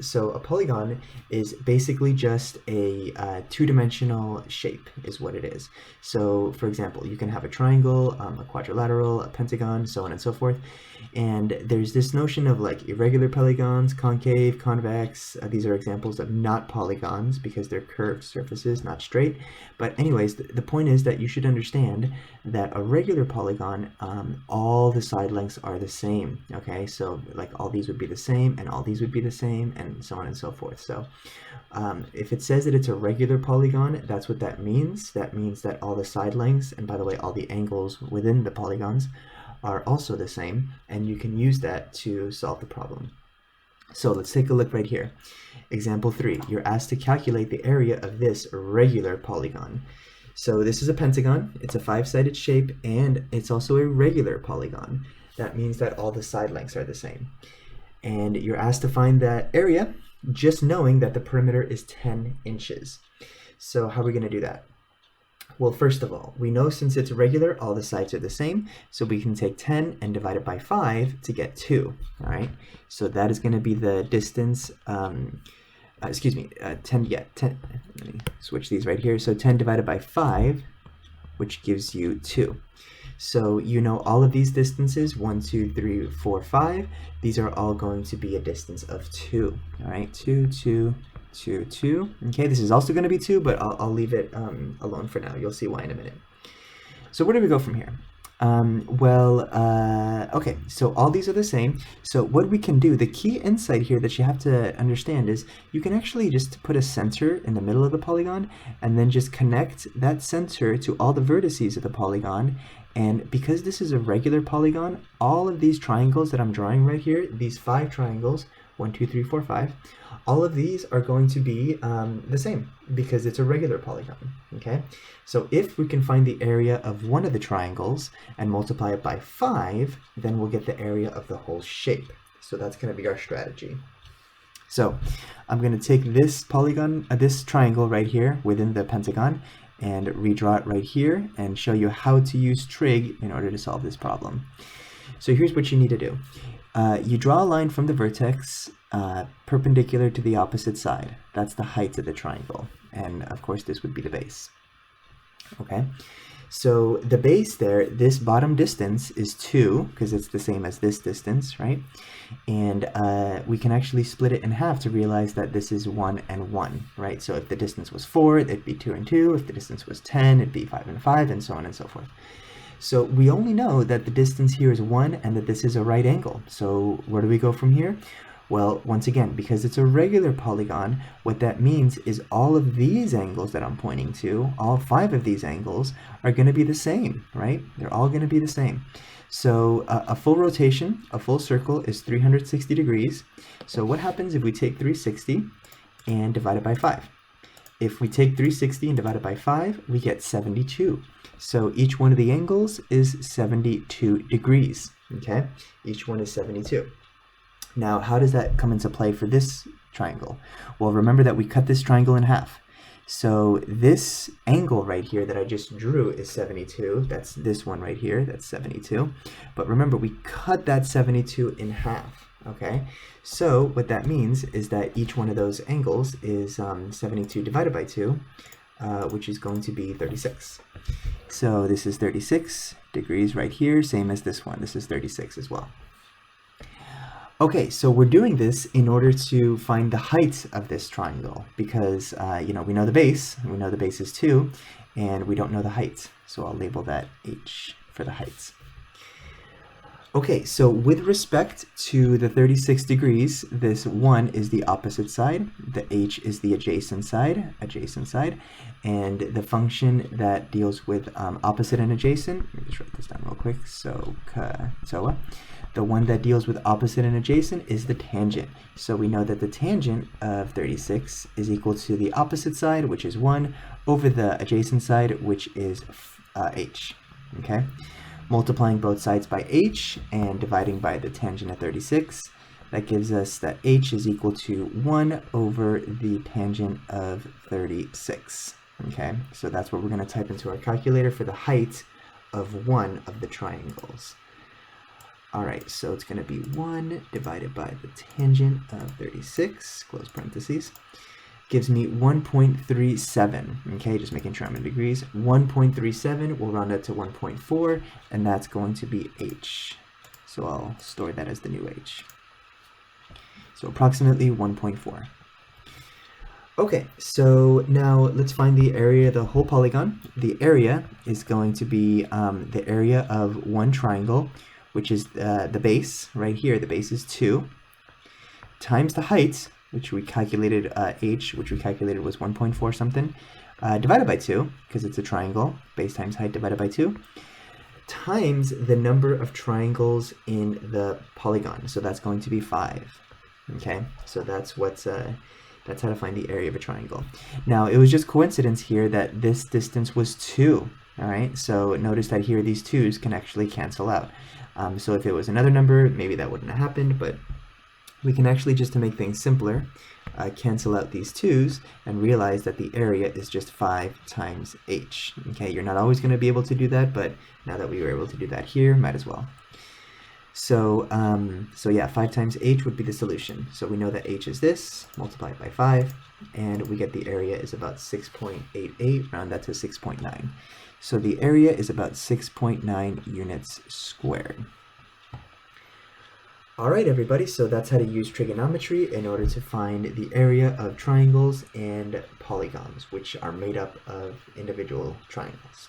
So a polygon is basically just a two-dimensional shape is what it is. So for example, you can have a triangle, a quadrilateral, a pentagon, so on and so forth. And there's this notion of like irregular polygons, concave, convex. These are examples of not polygons because they're curved surfaces, not straight. But anyways, the point is that you should understand that a regular polygon, all the side lengths are the same. Okay, so like all these would be the same and all these would be the same and so on and so forth. So if it says that it's a regular polygon, that's what that means. That means that all the side lengths, and by the way, all the angles within the polygons are also the same, and you can use that to solve the problem. So let's take a look right here. Example 3, you're asked to calculate the area of this regular polygon. So this is a pentagon, it's a 5-sided shape, and it's also a regular polygon. That means that all the side lengths are the same. And you're asked to find that area, just knowing that the perimeter is 10 inches. So how are we going to do that? Well, first of all, we know since it's regular, all the sides are the same, so we can take 10 and divide it by 5 to get 2, all right? So that is going to be the distance, 10, let me switch these right here. So 10 divided by 5, which gives you 2. So you know all of these distances, 1, 2, 3, 4, 5, these are all going to be a distance of 2, all right? 2, 2, 2, 2. Okay, this is also going to be 2, but I'll leave it alone for now. You'll see why in a minute. So where do we go from here? Okay, so all these are the same. So what we can do, the key insight here that you have to understand is you can actually just put a center in the middle of the polygon and then just connect that center to all the vertices of the polygon. And because this is a regular polygon, all of these triangles that I'm drawing right here, these 5 triangles, 1, 2, 3, 4, 5, all of these are going to be the same because it's a regular polygon, okay? So if we can find the area of one of the triangles and multiply it by 5, then we'll get the area of the whole shape. So that's going to be our strategy. So I'm going to take this polygon, this triangle right here within the pentagon and redraw it right here and show you how to use trig in order to solve this problem. So here's what you need to do. You draw a line from the vertex perpendicular to the opposite side. That's the height of the triangle. And of course, this would be the base. Okay, so the base there, this bottom distance is 2 because it's the same as this distance, right? And we can actually split it in half to realize that this is 1 and 1, right? So if the distance was 4, it'd be 2 and 2. If the distance was 10, it'd be 5 and 5, and so on and so forth. So we only know that the distance here is 1 and that this is a right angle. So where do we go from here? Well, once again, because it's a regular polygon, what that means is all of these angles that I'm pointing to, all 5 of these angles, are going to be the same, right? They're all going to be the same. So a full rotation, a full circle, is 360 degrees. So what happens if we take 360 and divide it by 5? If we take 360 and divide it by 5, we get 72. So each one of the angles is 72 degrees, okay? Each one is 72. Now, how does that come into play for this triangle? Well, remember that we cut this triangle in half. So this angle right here that I just drew is 72. That's this one right here, that's 72. But remember, we cut that 72 in half, okay? So what that means is that each one of those angles is 72 divided by 2, which is going to be 36. So this is 36 degrees right here, same as this one. This is 36 as well. Okay, so we're doing this in order to find the height of this triangle because, we know the base. We know the base is 2, and we don't know the height. So I'll label that H for the height. Okay, so with respect to the 36 degrees, this 1 is the opposite side, the H is the adjacent side, and the function that deals with opposite and adjacent, let me just write this down real quick, SOA. The one that deals with opposite and adjacent is the tangent. So we know that the tangent of 36 is equal to the opposite side, which is 1, over the adjacent side, which is H, okay? Multiplying both sides by H and dividing by the tangent of 36, that gives us that H is equal to 1 over the tangent of 36, okay? So that's what we're going to type into our calculator for the height of one of the triangles. All right, so it's going to be 1 divided by the tangent of 36, close parentheses, gives me 1.37. Okay, just making sure I'm in degrees. 1.37 will round out to 1.4, and that's going to be h. So I'll store that as the new h. So approximately 1.4. Okay, so now let's find the area of the whole polygon. The area is going to be the area of one triangle, which is the base right here. The base is 2, times the height, which we calculated h, which we calculated was 1.4 something, divided by 2, because it's a triangle, base times height divided by 2, times the number of triangles in the polygon. So that's going to be 5. Okay, so that's how to find the area of a triangle. Now, it was just coincidence here that this distance was 2. All right, so notice that here these 2's can actually cancel out. So if it was another number, maybe that wouldn't have happened, but we can actually, just to make things simpler, cancel out these 2's and realize that the area is just 5 times h. Okay, you're not always going to be able to do that, but now that we were able to do that here, might as well. So, yeah, 5 times h would be the solution. So we know that h is this, multiplied by 5, and we get the area is about 6.88, round that to 6.9. So the area is about 6.9 units squared. All right, everybody, so that's how to use trigonometry in order to find the area of triangles and polygons, which are made up of individual triangles.